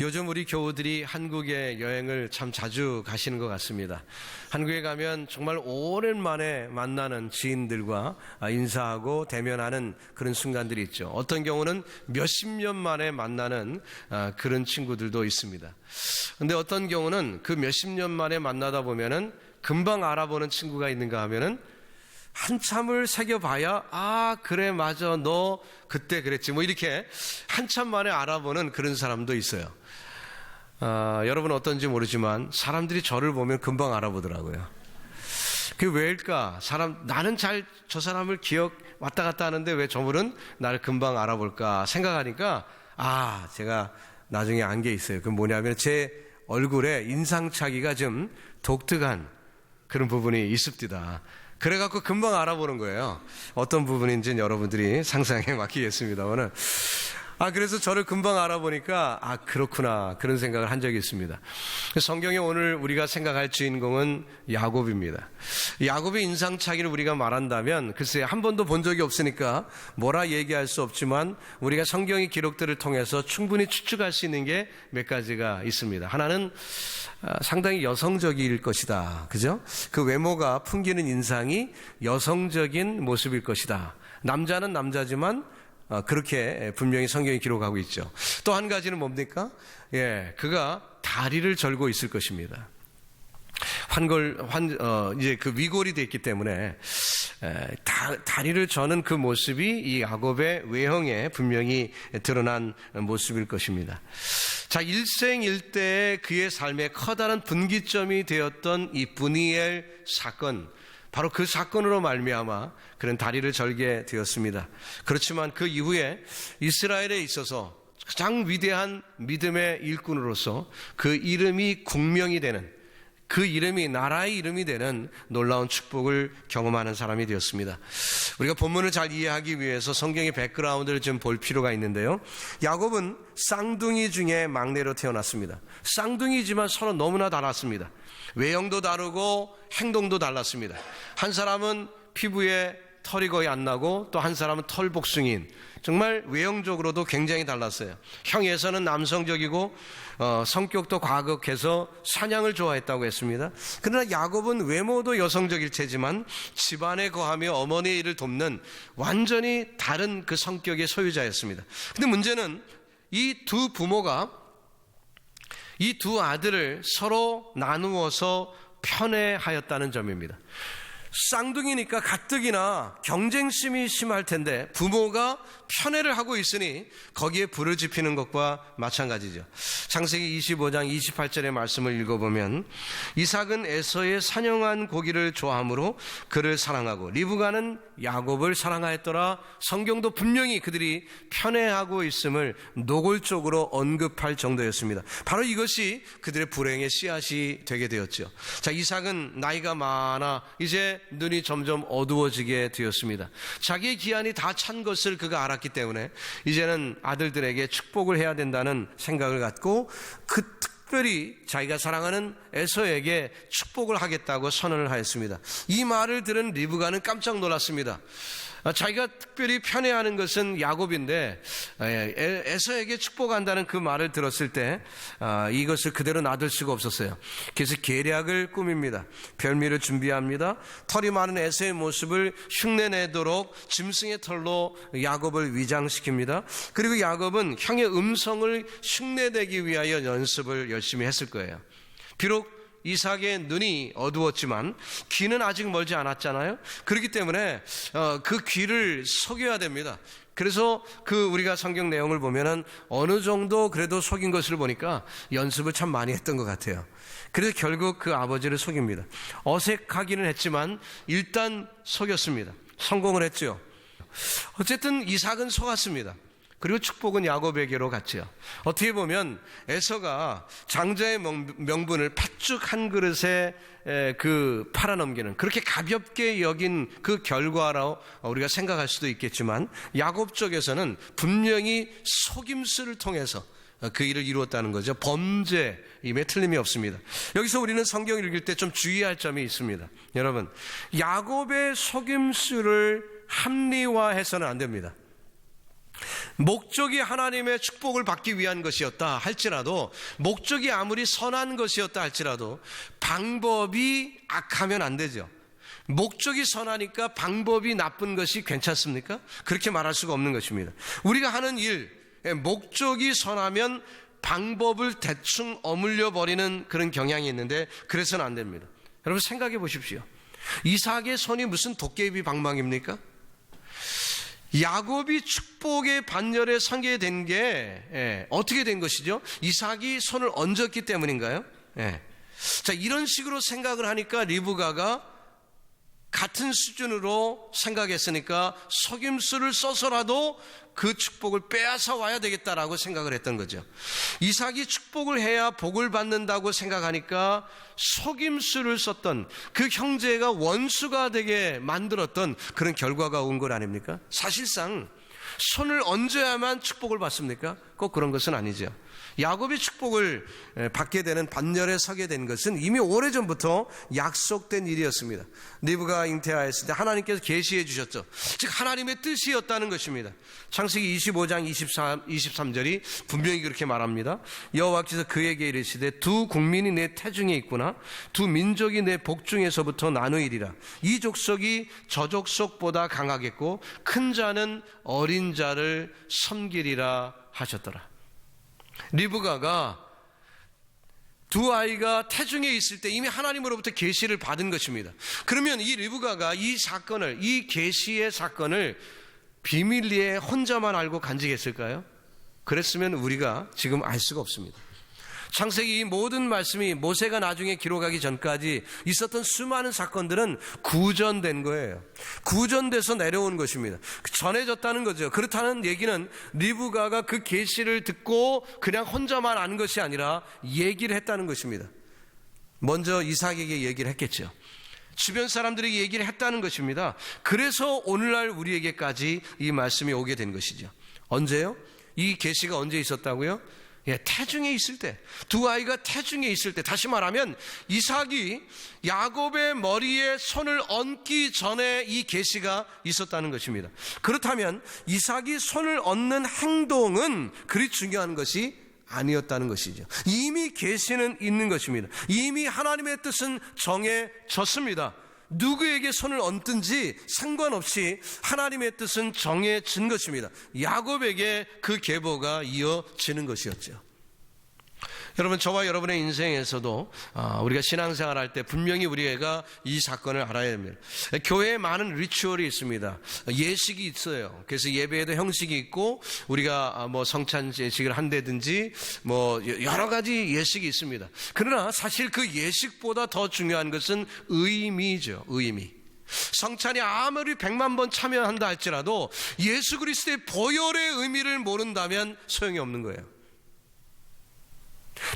요즘 우리 교우들이 한국에 여행을 참 자주 가시는 것 같습니다. 한국에 가면 정말 오랜만에 만나는 지인들과 인사하고 대면하는 그런 순간들이 있죠. 어떤 경우는 몇십 년 만에 만나는 그런 친구들도 있습니다. 근데 어떤 경우는 그 몇십 년 만에 만나다 보면은 금방 알아보는 친구가 있는가 하면은 한참을 새겨봐야 그래 맞아 너 그때 그랬지 뭐 이렇게 한참 만에 알아보는 그런 사람도 있어요. 여러분 어떤지 모르지만 사람들이 저를 보면 금방 알아보더라고요. 그게 왜일까? 나는 잘 저 사람을 기억 왔다 갔다 하는데 왜 저분은 나를 금방 알아볼까 생각하니까 제가 나중에 안 게 있어요. 그건 뭐냐면 제 얼굴에 인상착의가 좀 독특한 그런 부분이 있습니다. 그래갖고 금방 알아보는 거예요. 어떤 부분인지는 여러분들이 상상에 맡기겠습니다만은. 그래서 저를 금방 알아보니까, 그렇구나. 그런 생각을 한 적이 있습니다. 성경에 오늘 우리가 생각할 주인공은 야곱입니다. 야곱의 인상착의를 우리가 말한다면, 글쎄, 한 번도 본 적이 없으니까 뭐라 얘기할 수 없지만, 우리가 성경의 기록들을 통해서 충분히 추측할 수 있는 게 몇 가지가 있습니다. 하나는 상당히 여성적일 것이다. 그죠? 그 외모가 풍기는 인상이 여성적인 모습일 것이다. 남자는 남자지만, 그렇게 분명히 성경이 기록하고 있죠. 또 한 가지는 뭡니까? 그가 다리를 절고 있을 것입니다. 이제 그 위골이 됐기 때문에, 다리를 저는 그 모습이 이 야곱의 외형에 분명히 드러난 모습일 것입니다. 자, 일생일대의 그의 삶에 커다란 분기점이 되었던 이 브니엘 사건, 바로 그 사건으로 말미암아 그런 다리를 절게 되었습니다. 그렇지만 그 이후에 이스라엘에 있어서 가장 위대한 믿음의 일꾼으로서 그 이름이 국명이 되는, 그 이름이 나라의 이름이 되는 놀라운 축복을 경험하는 사람이 되었습니다. 우리가 본문을 잘 이해하기 위해서 성경의 백그라운드를 좀 볼 필요가 있는데요. 야곱은 쌍둥이 중에 막내로 태어났습니다. 쌍둥이지만 서로 너무나 달랐습니다. 외형도 다르고 행동도 달랐습니다. 한 사람은 피부에 털이 거의 안 나고 또 한 사람은 털복숭이인, 정말 외형적으로도 굉장히 달랐어요. 형에서는 남성적이고 성격도 과격해서 사냥을 좋아했다고 했습니다. 그러나 야곱은 외모도 여성적일 테지만 집안에 거하며 어머니의 일을 돕는 완전히 다른 그 성격의 소유자였습니다. 근데 문제는 이 두 부모가 이 두 아들을 서로 나누어서 편애하였다는 점입니다. 쌍둥이니까 가뜩이나 경쟁심이 심할 텐데 부모가 편애를 하고 있으니 거기에 불을 지피는 것과 마찬가지죠. 창세기 25장 28절의 말씀을 읽어보면 이삭은 에서의 사냥한 고기를 좋아하므로 그를 사랑하고 리브가는 야곱을 사랑하였더라. 성경도 분명히 그들이 편애하고 있음을 노골적으로 언급할 정도였습니다. 바로 이것이 그들의 불행의 씨앗이 되게 되었죠. 자, 이삭은 나이가 많아 이제 눈이 점점 어두워지게 되었습니다. 자기의 기한이 다 찬 것을 그가 알았기 때문에 이제는 아들들에게 축복을 해야 된다는 생각을 갖고 특별히 자기가 사랑하는 에서에게 축복을 하겠다고 선언을 하였습니다. 이 말을 들은 리브가는 깜짝 놀랐습니다. 자기가 특별히 편애하는 것은 야곱인데 에서에게 축복한다는 그 말을 들었을 때 이것을 그대로 놔둘 수가 없었어요. 그래서 계략을 꾸밉니다. 별미를 준비합니다. 털이 많은 에서의 모습을 흉내내도록 짐승의 털로 야곱을 위장시킵니다. 그리고 야곱은 형의 음성을 흉내내기 위하여 연습을 열심히 했을 거예요. 비록 이삭의 눈이 어두웠지만 귀는 아직 멀지 않았잖아요. 그렇기 때문에 그 귀를 속여야 됩니다. 그래서 우리가 성경 내용을 보면은 어느 정도 그래도 속인 것을 보니까 연습을 참 많이 했던 것 같아요. 그래서 결국 그 아버지를 속입니다. 어색하기는 했지만 일단 속였습니다. 성공을 했죠. 어쨌든 이삭은 속았습니다. 그리고 축복은 야곱에게로 갔죠. 어떻게 보면 에서가 장자의 명분을 팥죽 한 그릇에 팔아넘기는, 그렇게 가볍게 여긴 그 결과로 우리가 생각할 수도 있겠지만 야곱 쪽에서는 분명히 속임수를 통해서 그 일을 이루었다는 거죠. 범죄임에 틀림이 없습니다. 여기서 우리는 성경을 읽을 때 좀 주의할 점이 있습니다. 여러분, 야곱의 속임수를 합리화해서는 안 됩니다. 목적이 하나님의 축복을 받기 위한 것이었다 할지라도, 목적이 아무리 선한 것이었다 할지라도 방법이 악하면 안 되죠. 목적이 선하니까 방법이 나쁜 것이 괜찮습니까? 그렇게 말할 수가 없는 것입니다. 우리가 하는 일, 목적이 선하면 방법을 대충 어물려 버리는 그런 경향이 있는데, 그래서는 안 됩니다. 여러분 생각해 보십시오. 이삭의 손이 무슨 도깨비 방망입니까? 야곱이 축복의 반열에 서게 된 게 어떻게 된 것이죠? 이삭이 손을 얹었기 때문인가요? 자, 이런 식으로 생각을 하니까 리브가가 같은 수준으로 생각했으니까 속임수를 써서라도 그 축복을 빼앗아 와야 되겠다라고 생각을 했던 거죠. 이삭이 축복을 해야 복을 받는다고 생각하니까 속임수를 썼던 그 형제가 원수가 되게 만들었던 그런 결과가 온 것 아닙니까? 사실상 손을 얹어야만 축복을 받습니까? 꼭 그런 것은 아니죠. 야곱이 축복을 받게 되는 반열에 서게 된 것은 이미 오래전부터 약속된 일이었습니다. 리브가 잉태하였을 때 하나님께서 계시해 주셨죠. 즉 하나님의 뜻이었다는 것입니다. 창세기 25장 23절이 분명히 그렇게 말합니다. 여호와께서 그에게 이르시되 두 국민이 내 태중에 있구나. 두 민족이 내 복중에서부터 나누이리라. 이 족속이 저 족속보다 강하겠고 큰 자는 어린 자를 섬기리라 하셨더라. 리브가가 두 아이가 태중에 있을 때 이미 하나님으로부터 계시를 받은 것입니다. 그러면 이 리브가가 이 사건을, 이 계시의 사건을 비밀리에 혼자만 알고 간직했을까요? 그랬으면 우리가 지금 알 수가 없습니다. 창세기 이 모든 말씀이 모세가 나중에 기록하기 전까지 있었던 수많은 사건들은 구전된 거예요. 구전돼서 내려온 것입니다. 전해졌다는 거죠. 그렇다는 얘기는 리브가가 그 계시를 듣고 그냥 혼자만 아는 것이 아니라 얘기를 했다는 것입니다. 먼저 이삭에게 얘기를 했겠죠. 주변 사람들에게 얘기를 했다는 것입니다. 그래서 오늘날 우리에게까지 이 말씀이 오게 된 것이죠. 언제요? 이 계시가 언제 있었다고요? 태중에 있을 때, 두 아이가 태중에 있을 때, 다시 말하면 이삭이 야곱의 머리에 손을 얹기 전에 이 계시가 있었다는 것입니다. 그렇다면 이삭이 손을 얹는 행동은 그리 중요한 것이 아니었다는 것이죠. 이미 계시는 있는 것입니다. 이미 하나님의 뜻은 정해졌습니다. 누구에게 손을 얹든지 상관없이 하나님의 뜻은 정해진 것입니다. 야곱에게 그 계보가 이어지는 것이었죠. 여러분, 저와 여러분의 인생에서도 우리가 신앙생활 할 때 분명히 우리가 이 사건을 알아야 됩니다. 교회에 많은 리추얼이 있습니다. 예식이 있어요. 그래서 예배에도 형식이 있고 우리가 뭐 성찬 예식을 한다든지 뭐 여러 가지 예식이 있습니다. 그러나 사실 그 예식보다 더 중요한 것은 의미죠. 의미. 성찬이 아무리 100만 번 참여한다 할지라도 예수 그리스도의 보혈의 의미를 모른다면 소용이 없는 거예요.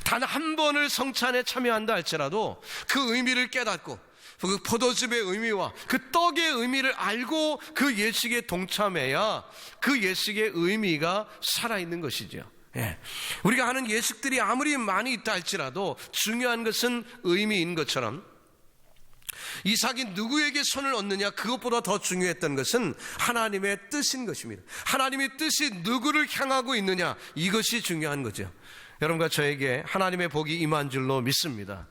단 한 번을 성찬에 참여한다 할지라도 그 의미를 깨닫고 그 포도즙의 의미와 그 떡의 의미를 알고 그 예식에 동참해야 그 예식의 의미가 살아있는 것이죠. 우리가 하는 예식들이 아무리 많이 있다 할지라도 중요한 것은 의미인 것처럼 이삭이 누구에게 손을 얹느냐, 그것보다 더 중요했던 것은 하나님의 뜻인 것입니다. 하나님의 뜻이 누구를 향하고 있느냐, 이것이 중요한 거죠. 여러분과 저에게 하나님의 복이 임한 줄로 믿습니다.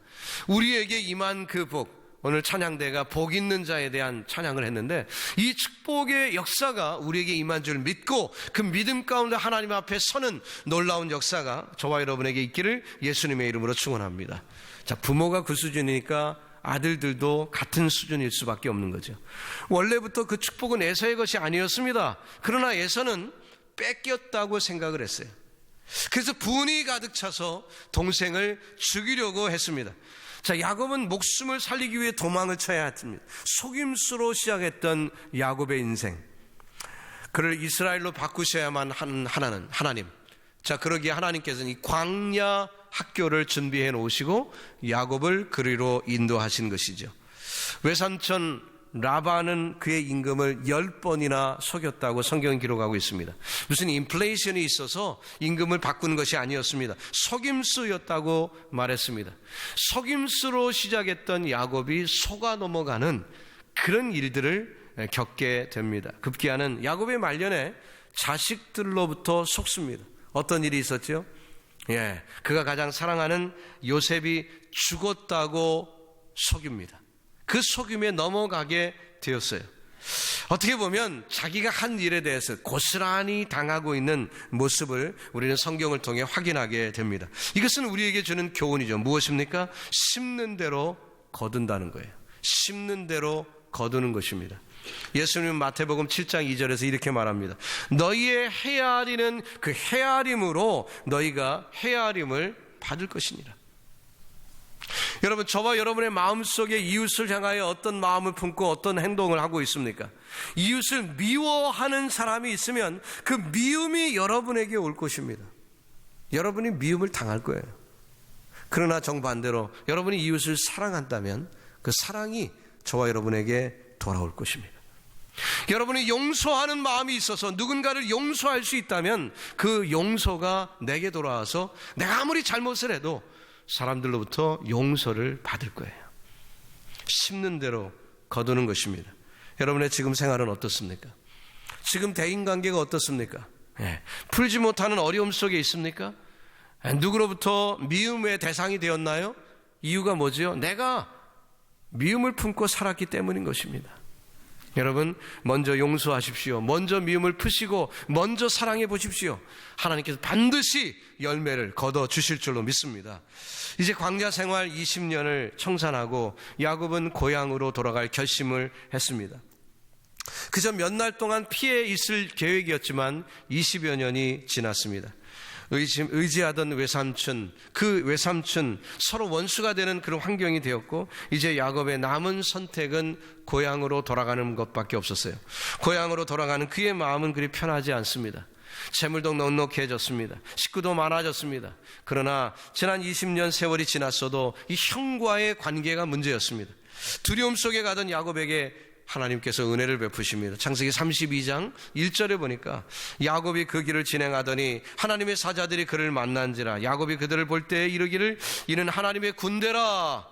우리에게 임한 그 복, 오늘 찬양대가 복 있는 자에 대한 찬양을 했는데 이 축복의 역사가 우리에게 임한 줄 믿고 그 믿음 가운데 하나님 앞에 서는 놀라운 역사가 저와 여러분에게 있기를 예수님의 이름으로 축원합니다. 자, 부모가 그 수준이니까 아들들도 같은 수준일 수밖에 없는 거죠. 원래부터 그 축복은 에서의 것이 아니었습니다. 그러나 에서는 뺏겼다고 생각을 했어요. 그래서 분이 가득 차서 동생을 죽이려고 했습니다. 자, 야곱은 목숨을 살리기 위해 도망을 쳐야 했습니다. 속임수로 시작했던 야곱의 인생, 그를 이스라엘로 바꾸셔야만 하는 하나님. 자, 그러기에 하나님께서는 이 광야 학교를 준비해 놓으시고 야곱을 그리로 인도하신 것이죠. 외삼촌 라반은 그의 임금을 10번이나 속였다고 성경은 기록하고 있습니다. 무슨 인플레이션이 있어서 임금을 바꾼 것이 아니었습니다. 속임수였다고 말했습니다. 속임수로 시작했던 야곱이 속아 넘어가는 그런 일들을 겪게 됩니다. 급기야는 야곱의 말년에 자식들로부터 속습니다. 어떤 일이 있었죠? 그가 가장 사랑하는 요셉이 죽었다고 속입니다. 그 속임에 넘어가게 되었어요. 어떻게 보면 자기가 한 일에 대해서 고스란히 당하고 있는 모습을 우리는 성경을 통해 확인하게 됩니다. 이것은 우리에게 주는 교훈이죠. 무엇입니까? 심는 대로 거둔다는 거예요. 심는 대로 거두는 것입니다. 예수님은 마태복음 7장 2절에서 이렇게 말합니다. 너희의 헤아리는 그 헤아림으로 너희가 헤아림을 받을 것이니라. 여러분, 저와 여러분의 마음속에 이웃을 향하여 어떤 마음을 품고 어떤 행동을 하고 있습니까? 이웃을 미워하는 사람이 있으면 그 미움이 여러분에게 올 것입니다. 여러분이 미움을 당할 거예요. 그러나 정반대로 여러분이 이웃을 사랑한다면 그 사랑이 저와 여러분에게 돌아올 것입니다. 여러분이 용서하는 마음이 있어서 누군가를 용서할 수 있다면 그 용서가 내게 돌아와서 내가 아무리 잘못을 해도 사람들로부터 용서를 받을 거예요. 심는 대로 거두는 것입니다. 여러분의 지금 생활은 어떻습니까? 지금 대인관계가 어떻습니까? 풀지 못하는 어려움 속에 있습니까? 누구로부터 미움의 대상이 되었나요? 이유가 뭐지요? 내가 미움을 품고 살았기 때문인 것입니다. 여러분, 먼저 용서하십시오. 먼저 미움을 푸시고 먼저 사랑해 보십시오. 하나님께서 반드시 열매를 거둬 주실 줄로 믿습니다. 이제 광야 생활 20년을 청산하고 야곱은 고향으로 돌아갈 결심을 했습니다. 그저 몇 날 동안 피해 있을 계획이었지만 20여 년이 지났습니다. 의지하던 외삼촌, 그 외삼촌 서로 원수가 되는 그런 환경이 되었고 이제 야곱의 남은 선택은 고향으로 돌아가는 것밖에 없었어요. 고향으로 돌아가는 그의 마음은 그리 편하지 않습니다. 재물도 넉넉해졌습니다. 식구도 많아졌습니다. 그러나 지난 20년 세월이 지났어도 이 형과의 관계가 문제였습니다. 두려움 속에 가던 야곱에게 하나님께서 은혜를 베푸십니다. 창세기 32장 1절에 보니까 야곱이 그 길을 진행하더니 하나님의 사자들이 그를 만난지라 야곱이 그들을 볼 때 이르기를 이는 하나님의 군대라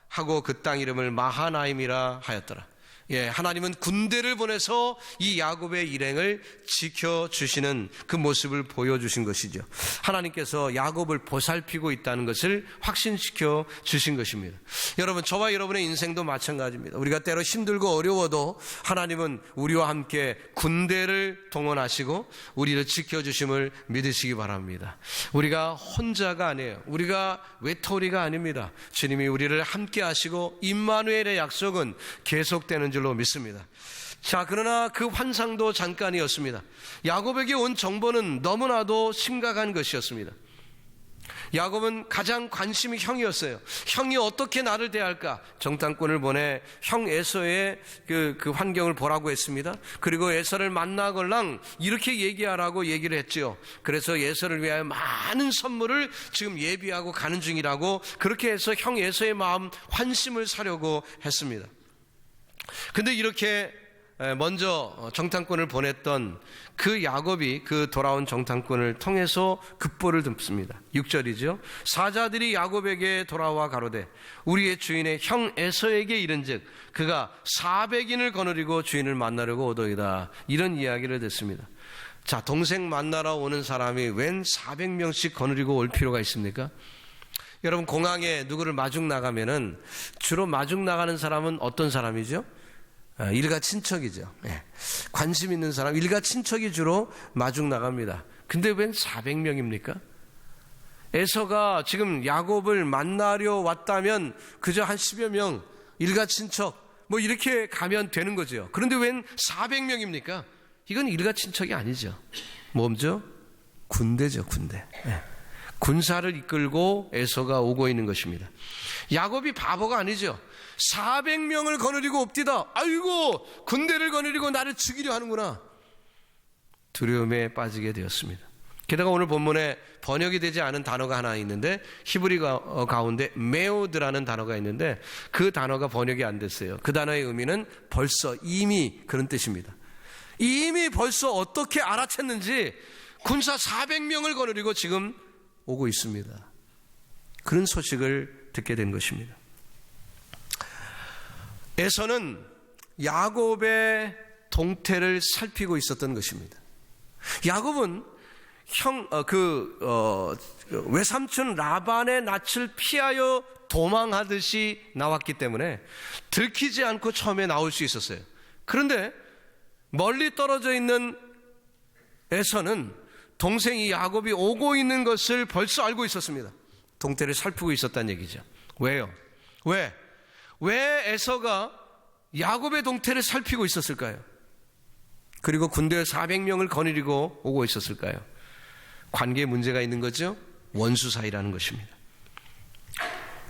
하고 그 땅 이름을 마하나임이라 하였더라. 하나님은 군대를 보내서 이 야곱의 일행을 지켜주시는 그 모습을 보여주신 것이죠. 하나님께서 야곱을 보살피고 있다는 것을 확신시켜 주신 것입니다. 여러분, 저와 여러분의 인생도 마찬가지입니다. 우리가 때로 힘들고 어려워도 하나님은 우리와 함께 군대를 동원하시고 우리를 지켜주심을 믿으시기 바랍니다. 우리가 혼자가 아니에요. 우리가 외톨이가 아닙니다. 주님이 우리를 함께 하시고 임마누엘의 약속은 계속되는 줄로 믿습니다. 자, 그러나 그 환상도 잠깐이었습니다. 야곱에게 온 정보는 너무나도 심각한 것이었습니다. 야곱은 가장 관심이 형이었어요. 형이 어떻게 나를 대할까? 정탐꾼을 보내 형 에서의 그 환경을 보라고 했습니다. 그리고 에서를 만나걸랑 이렇게 얘기하라고 얘기를 했지요. 그래서 에서를 위하여 많은 선물을 지금 예비하고 가는 중이라고 그렇게 해서 형 에서의 마음 환심을 사려고 했습니다. 근데 이렇게 먼저 정탐꾼을 보냈던 그 야곱이 그 돌아온 정탐꾼을 통해서 급보를 듣습니다. 6절이죠. 사자들이 야곱에게 돌아와 가로되 우리의 주인의 형 에서에게 이른즉 그가 400인을 거느리고 주인을 만나려고 오더이다. 이런 이야기를 듣습니다. 자, 동생 만나러 오는 사람이 웬 400명씩 거느리고 올 필요가 있습니까? 여러분, 공항에 누구를 마중 나가면은 주로 마중 나가는 사람은 어떤 사람이죠? 일가 친척이죠. 관심 있는 사람, 일가 친척이 주로 마중 나갑니다. 근데 웬 400명입니까? 에서가 지금 야곱을 만나려 왔다면 그저 한 10여 명, 일가 친척 뭐 이렇게 가면 되는 거죠. 그런데 웬 400명입니까? 이건 일가 친척이 아니죠. 뭐죠? 군대죠, 군대. 군사를 이끌고 에서가 오고 있는 것입니다. 야곱이 바보가 아니죠. 400명을 거느리고 옵디다. 아이고, 군대를 거느리고 나를 죽이려 하는구나. 두려움에 빠지게 되었습니다. 게다가 오늘 본문에 번역이 되지 않은 단어가 하나 있는데 히브리 가운데 메오드라는 단어가 있는데 그 단어가 번역이 안 됐어요. 그 단어의 의미는 벌써, 이미 그런 뜻입니다. 이미 벌써 어떻게 알아챘는지 군사 400명을 거느리고 지금 오고 있습니다. 그런 소식을 듣게 된 것입니다. 에서는 야곱의 동태를 살피고 있었던 것입니다. 야곱은 외삼촌 라반의 낯을 피하여 도망하듯이 나왔기 때문에 들키지 않고 처음에 나올 수 있었어요. 그런데 멀리 떨어져 있는 에서는 동생이 야곱이 오고 있는 것을 벌써 알고 있었습니다. 동태를 살피고 있었다는 얘기죠. 왜요? 왜 에서가 야곱의 동태를 살피고 있었을까요? 그리고 군대 400명을 거느리고 오고 있었을까요? 관계에 문제가 있는 거죠. 원수 사이라는 것입니다.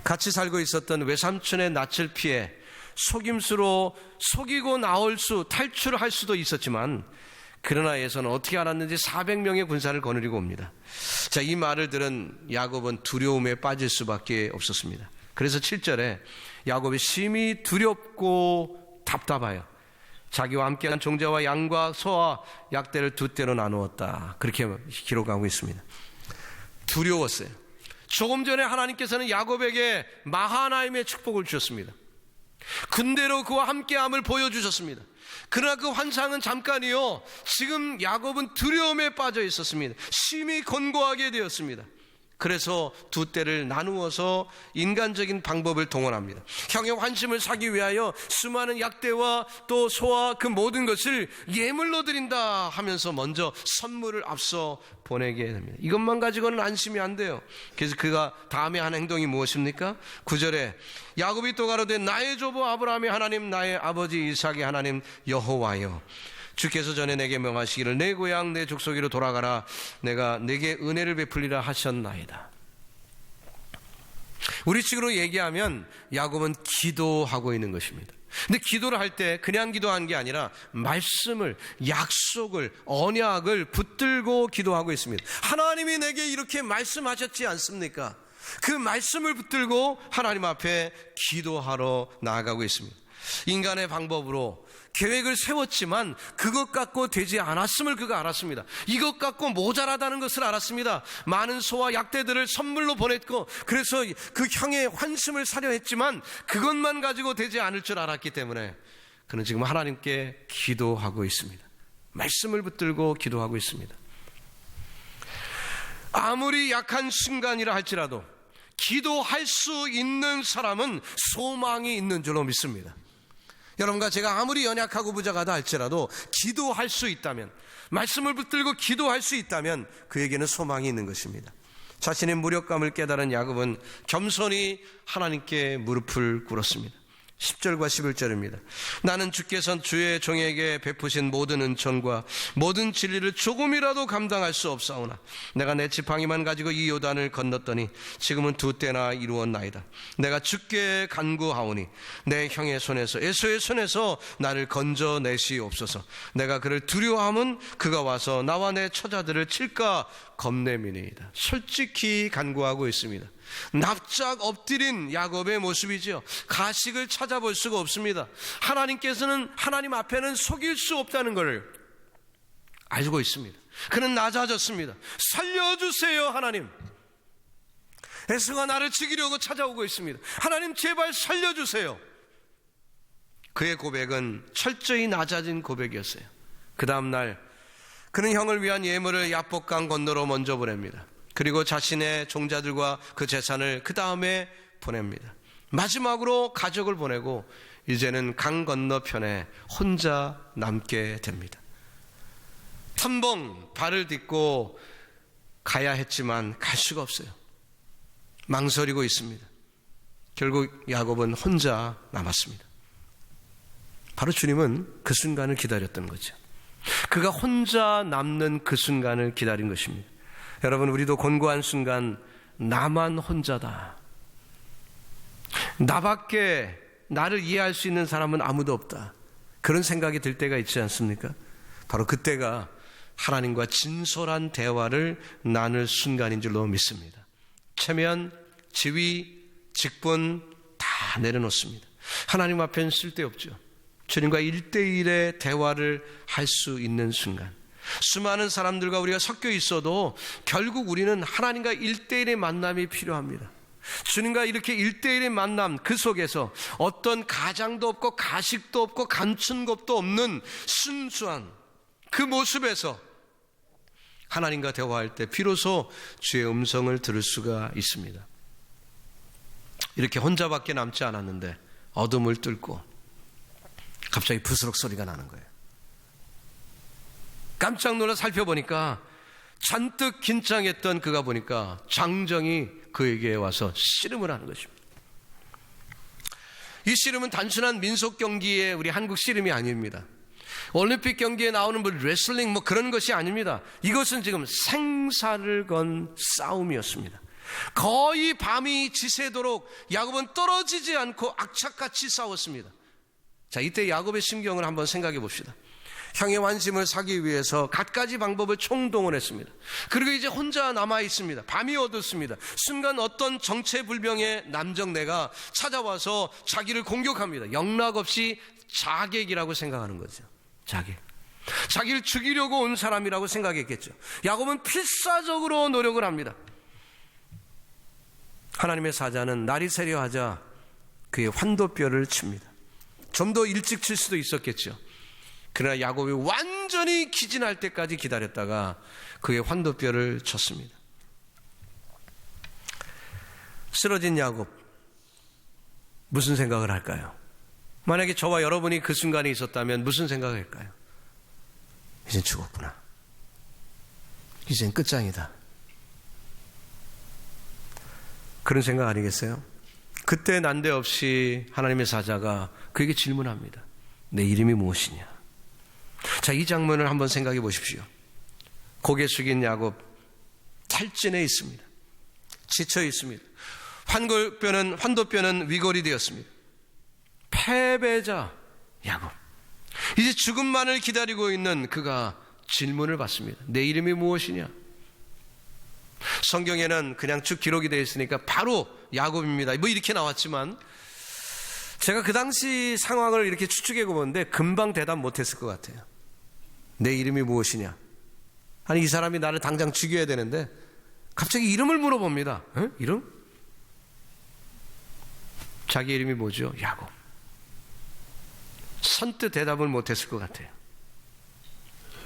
같이 살고 있었던 외삼촌의 낯을 피해 속임수로 속이고 탈출할 수도 있었지만, 그러나 에서는 어떻게 알았는지 400명의 군사를 거느리고 옵니다. 자, 이 말을 들은 야곱은 두려움에 빠질 수밖에 없었습니다. 그래서 7절에 야곱이 심히 두렵고 답답하여 자기와 함께한 종자와 양과 소와 약대를 두 떼로 나누었다. 그렇게 기록하고 있습니다. 두려웠어요. 조금 전에 하나님께서는 야곱에게 마하나임의 축복을 주셨습니다. 군대로 그와 함께함을 보여주셨습니다. 그러나 그 환상은 잠깐이요, 지금 야곱은 두려움에 빠져 있었습니다. 심히 곤고하게 되었습니다. 그래서 두 떼를 나누어서 인간적인 방법을 동원합니다. 형의 환심을 사기 위하여 수많은 약대와 또 소와 그 모든 것을 예물로 드린다 하면서 먼저 선물을 앞서 보내게 됩니다. 이것만 가지고는 안심이 안 돼요. 그래서 그가 다음에 한 행동이 무엇입니까? 9절에 야곱이 또 가로되 나의 조부 아브라함의 하나님, 나의 아버지 이삭의 하나님 여호와여, 주께서 전에 내게 명하시기를 내 고향 내 족속으로 돌아가라, 내가 내게 은혜를 베풀리라 하셨나이다. 우리식으로 얘기하면 야곱은 기도하고 있는 것입니다. 근데 기도를 할 때 그냥 기도한 게 아니라 말씀을, 약속을, 언약을 붙들고 기도하고 있습니다. 하나님이 내게 이렇게 말씀하셨지 않습니까? 그 말씀을 붙들고 하나님 앞에 기도하러 나아가고 있습니다. 인간의 방법으로 계획을 세웠지만 그것 갖고 되지 않았음을 그가 알았습니다. 이것 갖고 모자라다는 것을 알았습니다. 많은 소와 약대들을 선물로 보냈고, 그래서 그 형의 환심을 사려 했지만 그것만 가지고 되지 않을 줄 알았기 때문에 그는 지금 하나님께 기도하고 있습니다. 말씀을 붙들고 기도하고 있습니다. 아무리 약한 순간이라 할지라도 기도할 수 있는 사람은 소망이 있는 줄로 믿습니다. 여러분과 제가 아무리 연약하고 부족하다 할지라도 기도할 수 있다면, 말씀을 붙들고 기도할 수 있다면 그에게는 소망이 있는 것입니다. 자신의 무력감을 깨달은 야곱은 겸손히 하나님께 무릎을 꿇었습니다. 10절과 11절입니다. 나는 주께서 주의 종에게 베푸신 모든 은총과 모든 진리를 조금이라도 감당할 수 없사오나 내가 내 지팡이만 가지고 이 요단을 건넜더니 지금은 두 때나 이루었나이다. 내가 주께 간구하오니 내 형의 손에서, 에서의 손에서 나를 건져내시옵소서. 내가 그를 두려워함은 그가 와서 나와 내 처자들을 칠까 겁냄이니이다. 솔직히 간구하고 있습니다. 납작 엎드린 야곱의 모습이죠. 가식을 찾아볼 수가 없습니다. 하나님께서는, 하나님 앞에는 속일 수 없다는 것을 알고 있습니다. 그는 낮아졌습니다. 살려주세요 하나님. 에서가 나를 죽이려고 찾아오고 있습니다. 하나님 제발 살려주세요. 그의 고백은 철저히 낮아진 고백이었어요. 그 다음날 그는 형을 위한 예물을 야복강 건너로 먼저 보냅니다. 그리고 자신의 종자들과 그 재산을 그 다음에 보냅니다. 마지막으로 가족을 보내고 이제는 강 건너편에 혼자 남게 됩니다. 텀벙 발을 딛고 가야 했지만 갈 수가 없어요. 망설이고 있습니다. 결국 야곱은 혼자 남았습니다. 바로 주님은 그 순간을 기다렸던 거죠. 그가 혼자 남는 그 순간을 기다린 것입니다. 여러분, 우리도 곤고한 순간 나만 혼자다, 나밖에 나를 이해할 수 있는 사람은 아무도 없다, 그런 생각이 들 때가 있지 않습니까? 바로 그때가 하나님과 진솔한 대화를 나눌 순간인 줄로 믿습니다. 체면, 지위, 직분 다 내려놓습니다. 하나님 앞에는 쓸데없죠. 주님과 1대1의 대화를 할 수 있는 순간, 수많은 사람들과 우리가 섞여 있어도 결국 우리는 하나님과 1대1의 만남이 필요합니다. 주님과 이렇게 1대1의 만남, 그 속에서 어떤 가장도 없고 가식도 없고 감춘 것도 없는 순수한 그 모습에서 하나님과 대화할 때 비로소 주의 음성을 들을 수가 있습니다. 이렇게 혼자밖에 남지 않았는데 어둠을 뚫고 갑자기 부스럭 소리가 나는 거예요. 깜짝 놀라 살펴보니까 잔뜩 긴장했던 그가 보니까 장정이 그에게 와서 씨름을 하는 것입니다. 이 씨름은 단순한 민속 경기의 우리 한국 씨름이 아닙니다. 올림픽 경기에 나오는 레슬링 그런 것이 아닙니다. 이것은 지금 생사를 건 싸움이었습니다. 거의 밤이 지새도록 야곱은 떨어지지 않고 악착같이 싸웠습니다. 자, 이때 야곱의 심경을 한번 생각해 봅시다. 형의 환심을 사기 위해서 갖가지 방법을 총동원했습니다. 그리고 이제 혼자 남아 있습니다. 밤이 어둡습니다. 순간 어떤 정체불명의 남정네가 찾아와서 자기를 공격합니다. 영락없이 자객이라고 생각하는 거죠. 자객. 자기를 죽이려고 온 사람이라고 생각했겠죠. 야곱은 필사적으로 노력을 합니다. 하나님의 사자는 날이 새려하자 그의 환도뼈를 칩니다. 좀 더 일찍 칠 수도 있었겠죠. 그러나 야곱이 완전히 기진할 때까지 기다렸다가 그의 환도뼈를 쳤습니다. 쓰러진 야곱, 무슨 생각을 할까요? 만약에 저와 여러분이 그 순간에 있었다면 무슨 생각을 할까요? 이젠 죽었구나. 이젠 끝장이다. 그런 생각 아니겠어요? 그때 난데없이 하나님의 사자가 그에게 질문합니다. 내 이름이 무엇이냐? 자, 이 장면을 한번 생각해 보십시오. 고개 숙인 야곱 탈진해 있습니다. 지쳐 있습니다. 환도뼈는 위골이 되었습니다. 패배자 야곱, 이제 죽음만을 기다리고 있는 그가 질문을 받습니다. 내 이름이 무엇이냐? 성경에는 그냥 쭉 기록이 되어 있으니까 바로 야곱입니다 이렇게 나왔지만 제가 그 당시 상황을 이렇게 추측해 보는데 금방 대답 못했을 것 같아요. 내 이름이 무엇이냐? 아니, 이 사람이 나를 당장 죽여야 되는데 갑자기 이름을 물어봅니다. 에? 이름? 자기 이름이 뭐죠? 야곱. 선뜻 대답을 못했을 것 같아요.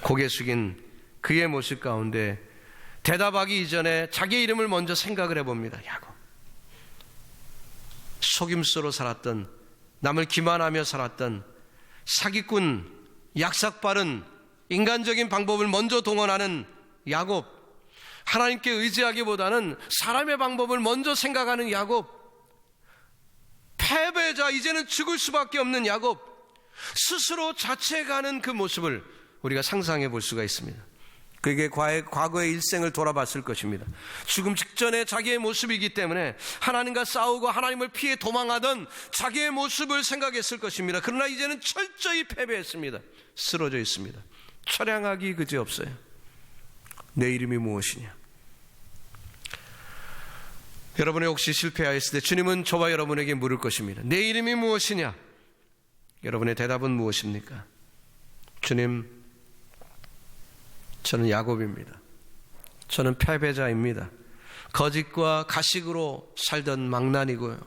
고개 숙인 그의 모습 가운데 대답하기 이전에 자기 이름을 먼저 생각을 해봅니다. 야곱. 속임수로 살았던, 남을 기만하며 살았던 사기꾼, 약삭빠른 인간적인 방법을 먼저 동원하는 야곱. 하나님께 의지하기보다는 사람의 방법을 먼저 생각하는 야곱. 패배자, 이제는 죽을 수밖에 없는 야곱. 스스로 자책하는 그 모습을 우리가 상상해 볼 수가 있습니다. 그에게 과거의 일생을 돌아봤을 것입니다. 죽음 직전에 자기의 모습이기 때문에 하나님과 싸우고 하나님을 피해 도망하던 자기의 모습을 생각했을 것입니다. 그러나 이제는 철저히 패배했습니다. 쓰러져 있습니다. 처량하기 그지없어요. 내 이름이 무엇이냐? 여러분이 혹시 실패하였을 때 주님은 저와 여러분에게 물을 것입니다. 내 이름이 무엇이냐? 여러분의 대답은 무엇입니까? 주님, 저는 야곱입니다. 저는 패배자입니다. 거짓과 가식으로 살던 망난이고요.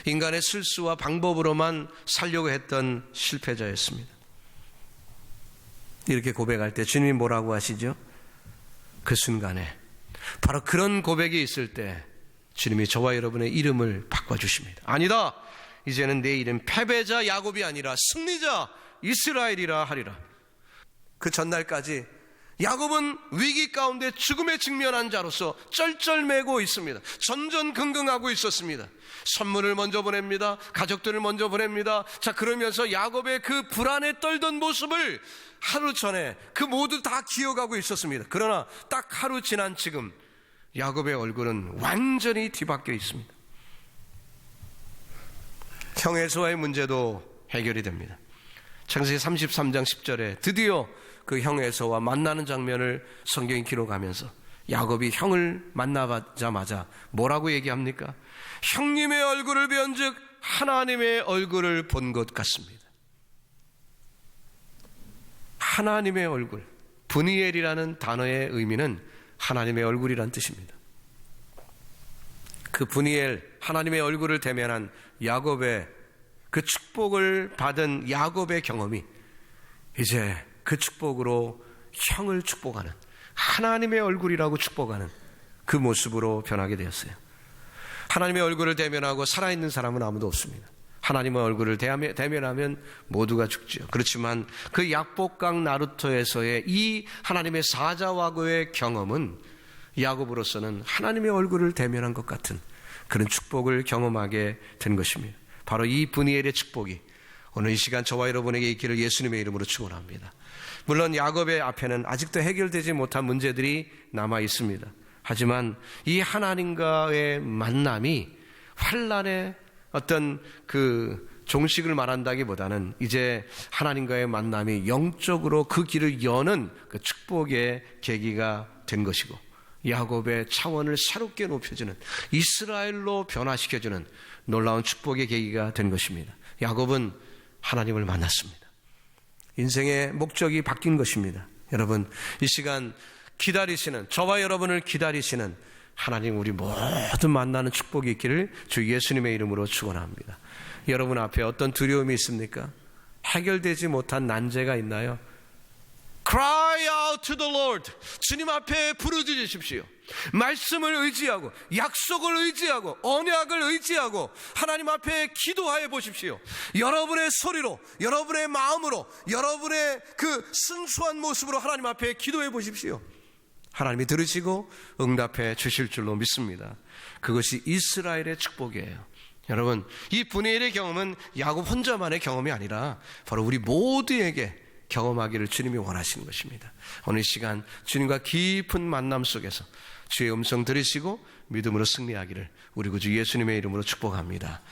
인간의 실수와 방법으로만 살려고 했던 실패자였습니다. 이렇게 고백할 때 주님이 뭐라고 하시죠? 그 순간에 바로 그런 고백이 있을 때 주님이 저와 여러분의 이름을 바꿔주십니다. 아니다, 이제는 내 이름 패배자 야곱이 아니라 승리자 이스라엘이라 하리라. 그 전날까지 야곱은 위기 가운데 죽음에 직면한 자로서 쩔쩔매고 있습니다. 전전긍긍하고 있었습니다. 선물을 먼저 보냅니다. 가족들을 먼저 보냅니다. 자, 그러면서 야곱의 그 불안에 떨던 모습을 하루 전에 그 모두 다 기억하고 있었습니다. 그러나 딱 하루 지난 지금 야곱의 얼굴은 완전히 뒤바뀌어 있습니다. 형에서와의 문제도 해결이 됩니다. 창세기 33장 10절에 드디어 그 형 에서와 만나는 장면을 성경이 기록하면서 야곱이 형을 만나자마자 뭐라고 얘기합니까? 형님의 얼굴을 뵈온즉 하나님의 얼굴을 본 것 같습니다. 하나님의 얼굴, 브니엘이라는 단어의 의미는 하나님의 얼굴이란 뜻입니다. 그 브니엘, 하나님의 얼굴을 대면한 야곱의 그 축복을 받은 야곱의 경험이 이제 그 축복으로 형을 축복하는, 하나님의 얼굴이라고 축복하는 그 모습으로 변하게 되었어요. 하나님의 얼굴을 대면하고 살아있는 사람은 아무도 없습니다. 하나님의 얼굴을 대면하면 모두가 죽죠. 그렇지만 그 약복강 나루토에서의 이 하나님의 사자와고의 경험은 야곱으로서는 하나님의 얼굴을 대면한 것 같은 그런 축복을 경험하게 된 것입니다. 바로 이 브니엘의 축복이 오늘 이 시간 저와 여러분에게 있기를 예수님의 이름으로 축원합니다. 물론 야곱의 앞에는 아직도 해결되지 못한 문제들이 남아 있습니다. 하지만 이 하나님과의 만남이 환난의 어떤 그 종식을 말한다기보다는 이제 하나님과의 만남이 영적으로 그 길을 여는 그 축복의 계기가 된 것이고, 야곱의 차원을 새롭게 높여주는, 이스라엘로 변화시켜주는 놀라운 축복의 계기가 된 것입니다. 야곱은 하나님을 만났습니다. 인생의 목적이 바뀐 것입니다. 여러분, 이 시간 기다리시는, 저와 여러분을 기다리시는 하나님, 우리 모두 만나는 축복이 있기를 주 예수님의 이름으로 축원합니다. 여러분 앞에 어떤 두려움이 있습니까? 해결되지 못한 난제가 있나요? Cry out to the Lord. 주님 앞에 부르짖으십시오. 말씀을 의지하고, 약속을 의지하고, 언약을 의지하고 하나님 앞에 기도하여 보십시오. 여러분의 소리로, 여러분의 마음으로, 여러분의 그 순수한 모습으로 하나님 앞에 기도해 보십시오. 하나님이 들으시고 응답해 주실 줄로 믿습니다. 그것이 이스라엘의 축복이에요. 여러분, 이 브니엘의 경험은 야곱 혼자만의 경험이 아니라 바로 우리 모두에게 경험하기를 주님이 원하시는 것입니다. 오늘 이 시간 주님과 깊은 만남 속에서 주의 음성 들으시고 믿음으로 승리하기를 우리 구주 예수님의 이름으로 축복합니다.